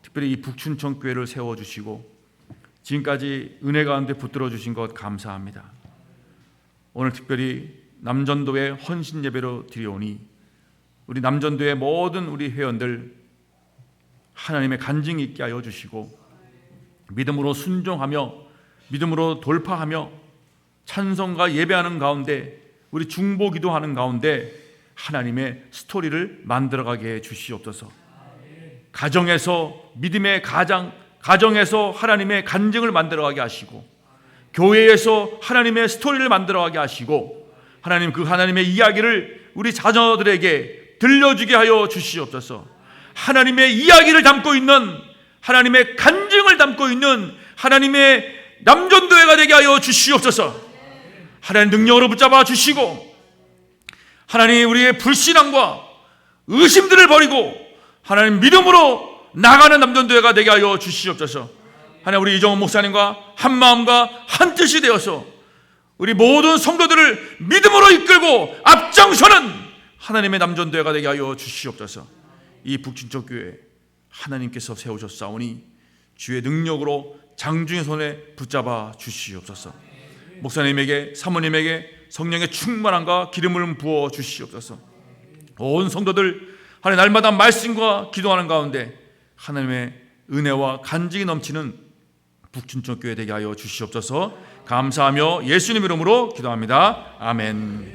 특별히 이 북춘천 교회를 세워주시고 지금까지 은혜 가운데 붙들어 주신 것 감사합니다. 오늘 특별히 남전도회 헌신 예배로 드리오니 우리 남전도회 모든 우리 회원들 하나님의 간증이 있게 하여 주시고 믿음으로 순종하며 믿음으로 돌파하며 찬송과 예배하는 가운데 우리 중보 기도하는 가운데 하나님의 스토리를 만들어가게 해 주시옵소서. 가정에서 믿음의 가정에서 하나님의 간증을 만들어가게 하시고 교회에서 하나님의 스토리를 만들어가게 하시고 하나님 그 하나님의 이야기를 우리 자녀들에게 들려주게 하여 주시옵소서. 하나님의 이야기를 담고 있는 하나님의 간증을 담고 있는 하나님의 남전도회가 되게 하여 주시옵소서. 하나님 능력으로 붙잡아 주시고 하나님 우리의 불신앙과 의심들을 버리고 하나님 믿음으로 나가는 남전도회가 되게 하여 주시옵소서. 하나님 우리 이정훈 목사님과 한 마음과 한 뜻이 되어서 우리 모든 성도들을 믿음으로 이끌고 앞장서는 하나님의 남전도회가 되게 하여 주시옵소서. 이 북춘천 교회 하나님께서 세우셨사오니 주의 능력으로 장중의 손에 붙잡아 주시옵소서. 목사님에게 사모님에게 성령의 충만함과 기름을 부어 주시옵소서. 온 성도들 하나님 날마다 말씀과 기도하는 가운데 하나님의 은혜와 간증이 넘치는 북춘천 교회 되게 하여 주시옵소서. 감사하며 예수님 이름으로 기도합니다. 아멘.